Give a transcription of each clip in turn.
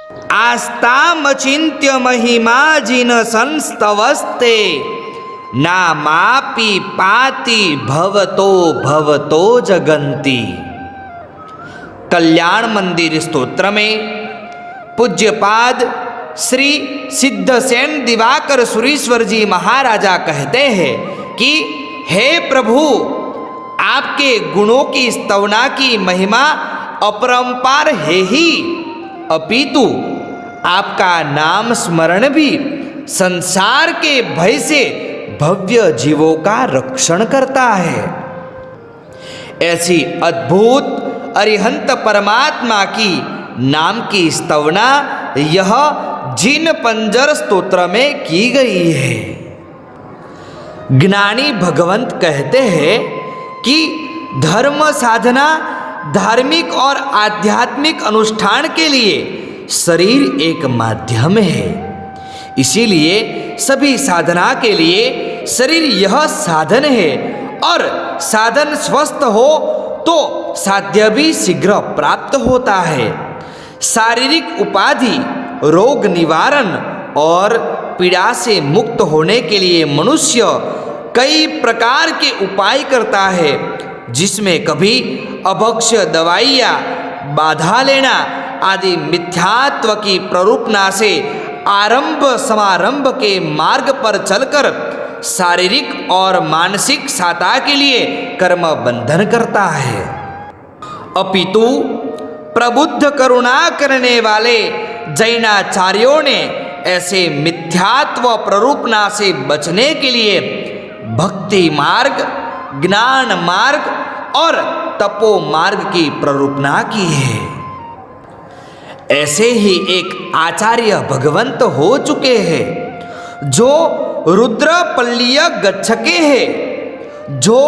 आस्तामचिन्त्य महिमा जिन संस्तवस्ते नामापि पाति भवतो भवतो जगन्ति। कल्याण मंदिर स्तोत्र में पूज्यपाद श्री सिद्धसेन दिवाकर सुरीश्वर जी महाराजा कहते हैं कि हे प्रभु, आपके गुणों की स्तवना की महिमा अपरंपार है ही, अपितु आपका नाम स्मरण भी संसार के भय से भव्य जीवों का रक्षण करता है। ऐसी अद्भुत अरिहंत परमात्मा की नाम की स्तवना यह जिन पंजर स्तोत्र में की गई है। ज्ञानी भगवंत कहते हैं कि धर्म साधना, धार्मिक और आध्यात्मिक अनुष्ठान के लिए शरीर एक माध्यम है। इसीलिए सभी साधना के लिए शरीर यह साधन है, और साधन स्वस्थ हो तो साध्य भी शीघ्र प्राप्त होता है। शारीरिक उपाधि, रोग निवारण और पीड़ा से मुक्त होने के लिए मनुष्य कई प्रकार के उपाय करता है, जिसमें कभी अभक्ष्य दवाइयाँ, बाधा लेना आदि मिथ्यात्व की प्ररूपना से आरंभ समारंभ के मार्ग पर चलकर शारीरिक और मानसिक सहायता के लिए कर्म बंधन करता है। अपितु प्रबुद्ध करुणा करने वाले जैनाचार्यों ने ऐसे मिथ्यात्व प्ररूपना से बचने के लिए भक्ति मार्ग, ज्ञान मार्ग और तपो मार्ग की प्ररूपना की है। ऐसे ही एक आचार्य भगवंत हो चुके हैं जो रुद्रपल्लीय गच्छके हैं, जो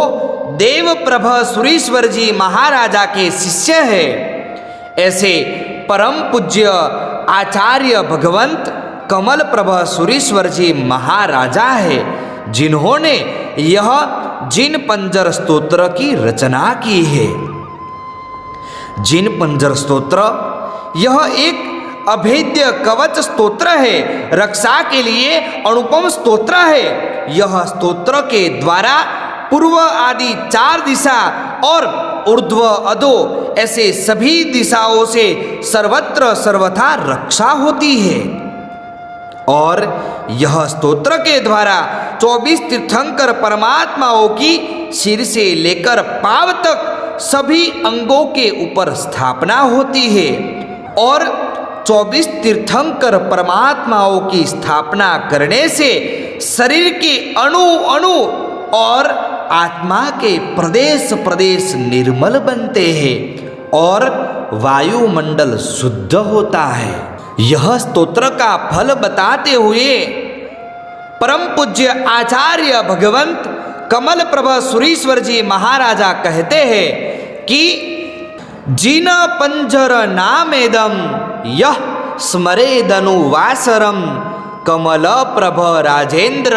देवप्रभ सुरीश्वर जी महाराजा के शिष्य है। ऐसे परम पूज्य आचार्य भगवंत कमल प्रभ सुरीश्वर जी महाराजा है, जिन्होंने यह जिन पंजर स्तोत्र की रचना की है। जिन पंजर स्तोत्र यह एक अभेद्य कवच स्तोत्र है, रक्षा के लिए अनुपम स्तोत्र है। यह स्तोत्र के द्वारा पूर्व आदि 4 दिशा और ऊर्ध्व अधो ऐसे सभी दिशाओं से सर्वत्र सर्वथा रक्षा होती है। और यह स्तोत्र के द्वारा 24 तीर्थंकर परमात्माओं की सिर से लेकर पांव तक सभी अंगों के ऊपर स्थापना होती है। और 24 तीर्थंकर परमात्माओं की स्थापना करने से शरीर के अणु अणु और आत्मा के प्रदेश प्रदेश निर्मल बनते हैं और वायुमंडल शुद्ध होता है। यह स्तोत्र का फल बताते हुए परम पूज्य आचार्य भगवंत कमल प्रभ सुरीश्वर जी महाराजा कहते हैं कि जिन पंजर नामेदम यह स्मरेदनुवासरम कमल प्रभ राजेंद्र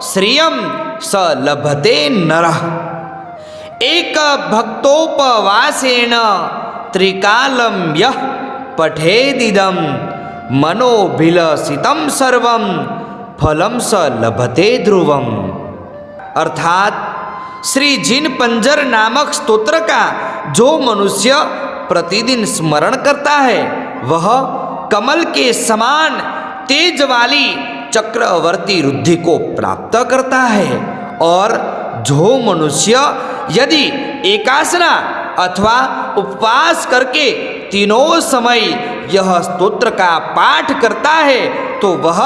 श्रियम स लभते नरः। एक भक्तोपवासेन त्रिकालम यह पठेदिदम मनोभिलसितं सर्वं फलम स लभते ध्रुवम। अर्थात श्री जिन पंजर नामक स्तोत्र का जो मनुष्य प्रतिदिन स्मरण करता है वह कमल के समान तेज वाली चक्रवर्ती रुद्धि को प्राप्त करता है। और जो मनुष्य यदि एकासना अथवा उपवास करके तीनों समय यह स्तोत्र का पाठ करता है तो वह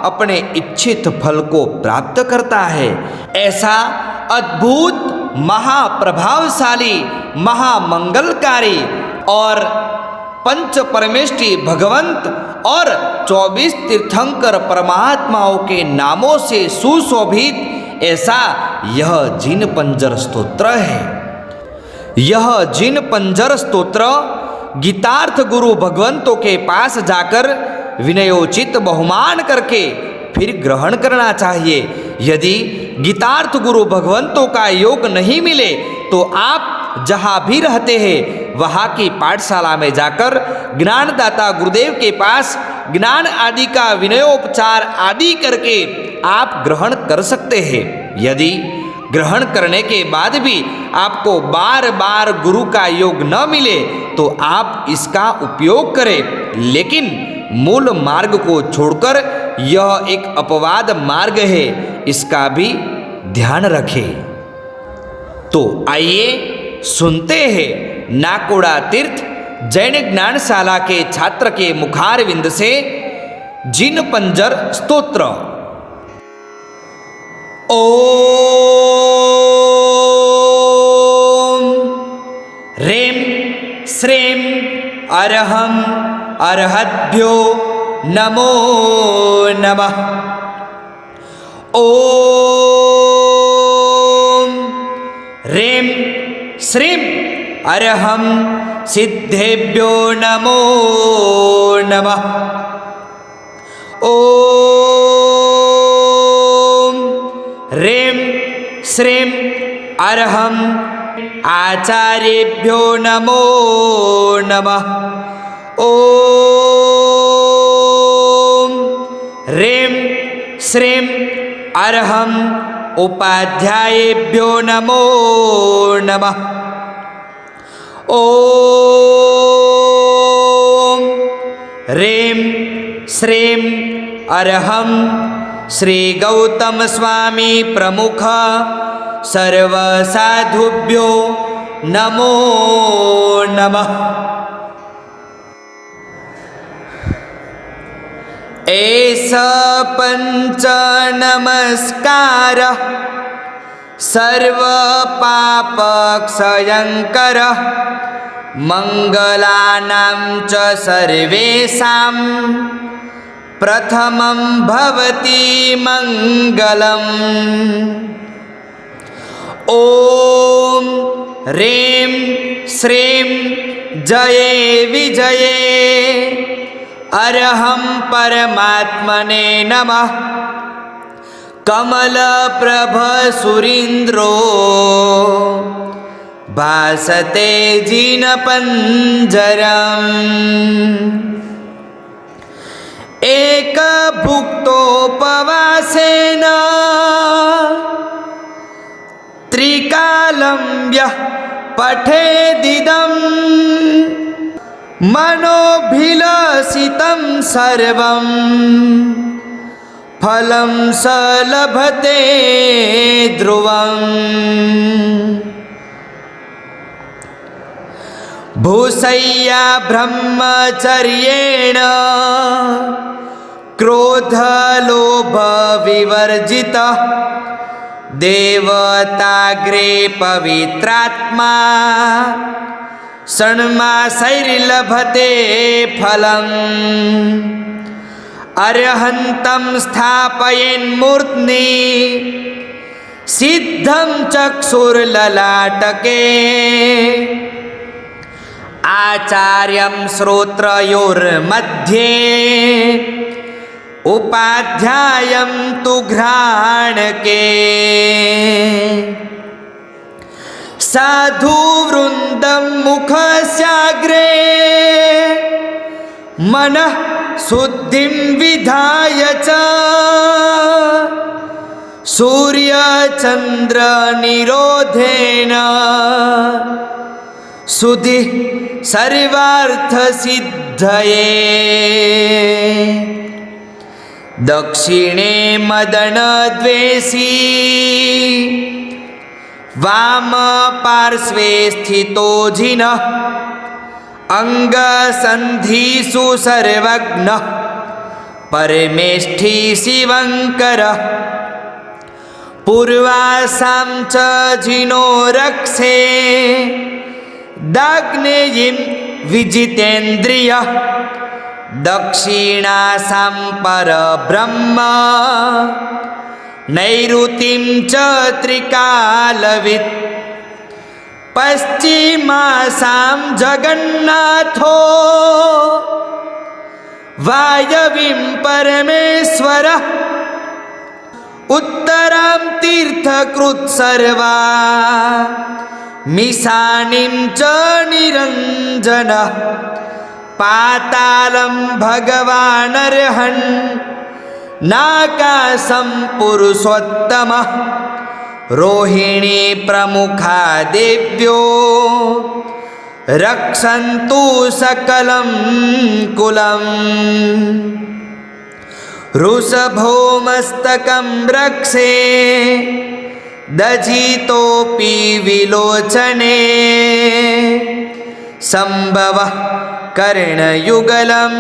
अपने इच्छित फल को प्राप्त करता है। ऐसा अद्भुत, महाप्रभावशाली, महामंगलकारी और पंच परमेष्टि भगवंत और 24 तीर्थंकर परमात्माओं के नामों से सुशोभित ऐसा यह जिन पंजर स्तोत्र है। यह जिन पंजर स्तोत्र गीतार्थ गुरु भगवंतों के पास जाकर विनयोचित बहुमान करके फिर ग्रहण करना चाहिए। यदि गीतार्थ गुरु भगवंतों का योग नहीं मिले तो आप जहाँ भी रहते हैं वहाँ की पाठशाला में जाकर ज्ञानदाता गुरुदेव के पास ज्ञान आदि का विनयोपचार आदि करके आप ग्रहण कर सकते हैं। यदि ग्रहण करने के बाद भी आपको बार बार गुरु का योग न मिले तो आप इसका उपयोग करें, लेकिन मूल मार्ग को छोड़कर यह एक अपवाद मार्ग है, इसका भी ध्यान रखें। तो आइए सुनते हैं नाकोड़ा तीर्थ जैन ज्ञानशाला के छात्र के मुखारविंद से जिन पंजर स्तोत्र। ओम ह्रीं श्रीं अरहं अर्हद्भ्यो नमो नमः। ओम ह्रीं श्रीं अरहं सिद्धेभ्यो नमो नमः। ओम ह्रीं श्रीं अरहं आचार्येभ्यो नमो नमः। ओम ह्रीं श्रीं अरहं उपाध्यायेभ्यो नमो नमः। ओम ह्रीं श्रीं अरहं श्री गौतम स्वामी प्रमुख सर्वसाधुभ्यो नमो नमः। ऐसा पंच नमस्कार सर्व पाप क्षयंकर मंगलानां च सर्वेषां प्रथमं भवति मंगलम्। ओम ह्रीं श्रीं जये विजये अरहं परमात्मने नमः। कमलप्रभ सुरीन्द्रो भासते जिनपञ्जरम्। एकभुक्तोपवासेन त्रिकालं यः पठेदिदं मनोभिलषितं सर्वं फलं स लभते ध्रुवम्। भूसय्या ब्रह्मचर्येण क्रोधलोभ विवर्जितः देवताग्रे पवित्रात्मा षण्मासैर्लभते फलम्। अर्हन्तं स्थापयेन्मूर्ध्नि सिद्धं चक्षुर्ललाटके आचार्यं श्रोत्रयोर्मध्ये उपाध्यायं तु घ्राणके। साधुवृन्दं मुखस्याग्रे मनः शुद्धिं विधाय च सूर्यचन्द्रनिरोधेन शुद्धि सर्वार्थसिद्धये। दक्षिणे मदनद्वेषी वामपार्श्वे स्थितो जिनः अंगसन्धिषु सर्वज्ञः परमेष्ठी शिवङ्करः। पूर्वासां च जिनो रक्षे दाग्नेयीं विजितेन्द्रियः दक्षिणासां परब्रह्म नैऋतिं च त्रिकालवित्। पश्चिमासां जगन्नाथो वायवीं परमेश्वरः उत्तरां तीर्थकृत् सर्वा मिषाणीं च निरञ्जनः पातालं भगवानर्हन् नाकाशं पुरुषोत्तमः रोहिणी प्रमुखा देव्यो रक्षन्तु सकलं कुलम् वृषभो मस्तकं रक्षे दजितोऽपि विलोचने सम्भवः कर्णयुगलं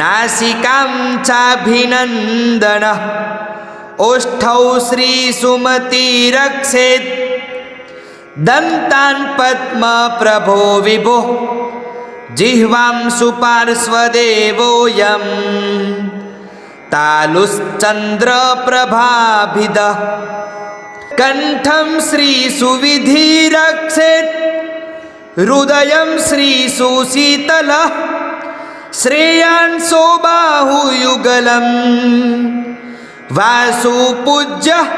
नासिकां चाभिनन्दनः ओष्ठौ श्रीसुमती रक्षेत् दन्तान् पद्मप्रभो विभो जिह्वां सुपार्श्वदेवोऽयं तालुश्चन्द्रप्रभाभिदः कण्ठं श्रीसुविधि रक्षेत् हृदयं श्रीसुशीतलः श्रेयांसो बाहुयुगलं वासुपूज्यः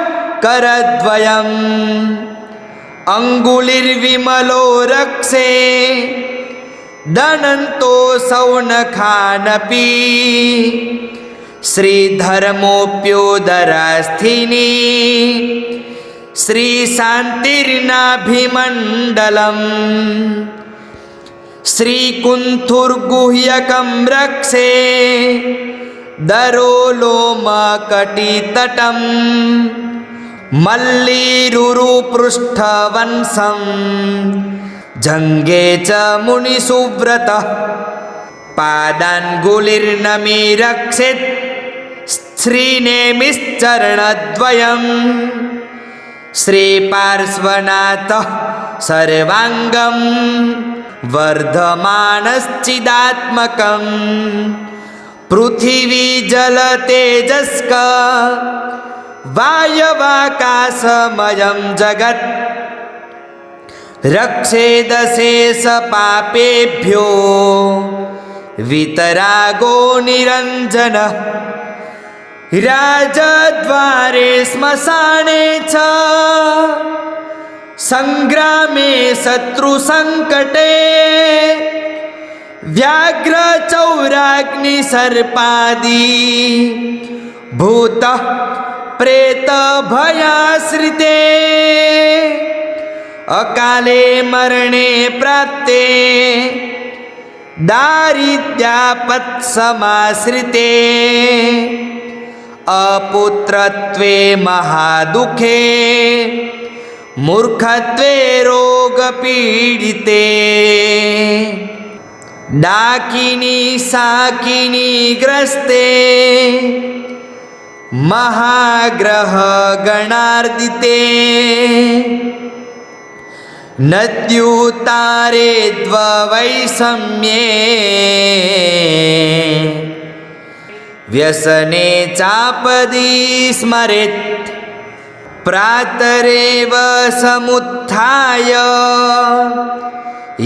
करद्वयम् अङ्गुलिर्विमलो रक्षे दनन्तो सौनखानपि श्रीधर्मोऽप्योदरास्थिनी श्रीशान्तिर्नाभिमण्डलम् श्रीकुन्थुर्गुह्यकं रक्षे दरोलोमकटितटं मल्लीरुरुपृष्ठवंशं जङ्गे च मुनिसुव्रतः पादाङ्गुलिर्नमी रक्षेत् श्रीनेमिश्चरणद्वयम् श्रीपार्श्वनाथः सर्वाङ्गं वर्धमानश्चिदात्मकं पृथिवी जलतेजस्क वायवाकाशमयं जगत् रक्षेदशेषपापेभ्यो वितरागो निरञ्जनः राजद्वारे श्मशाने च संग्रामे शत्रुसङ्कटे व्याघ्रचौराग्निसर्पादि भूतः प्रेतभयाश्रिते अकाले मरणे प्राप्ते दारिद्र्यापत्समाश्रिते अपुत्रत्वे महादुःखे मूर्खत्वे रोगपीडिते डाकिनी साकिनी ग्रस्ते महाग्रह गणार्दिते नद्युतारे द्ववैषम्ये व्यसने चापदी स्मरेत् प्रातरेव समुत्थाय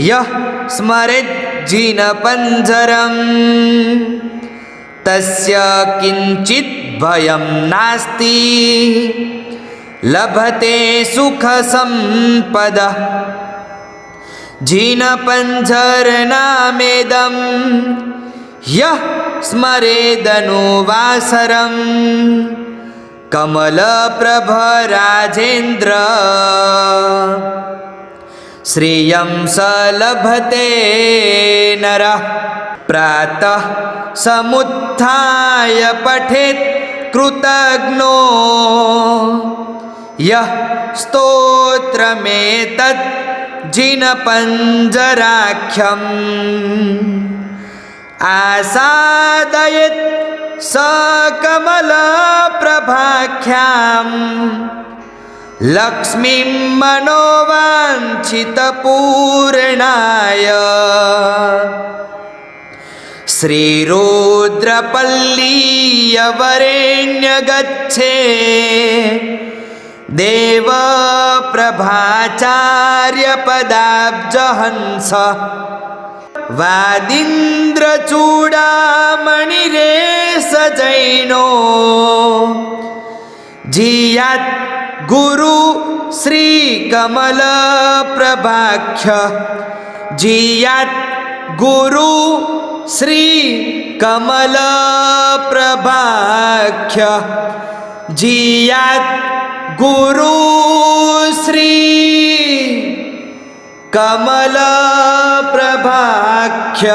यः स्मरेत् जिनपञ्जरम् तस्य किञ्चित् भयं नास्ति लभते सुखसम्पदः जिनपञ्जरनामेदं यः स्मरेदनुवासरं कमलप्रभराजेन्द्र श्रियं स लभते नरः प्रातः समुत्थाय पठेत् कृतघ्नो यः स्तोत्रमेतत् जिनपञ्जराख्यम् आसादयेत् सकमलप्रभाख्यां लक्ष्मीं मनोवाञ्छितपूर्णाय श्रीरुद्रपल्लीयवरेण्य गच्छे देवप्रभाचार्यपदाब्जहंस वादीन्द्रचूडामणिरेश जैनो जियात् गुरु श्री कमल प्रभाख्य जियात गुरु श्री कमल प्रभाख्य जियात गुरु श्री कमल प्रभाख्य।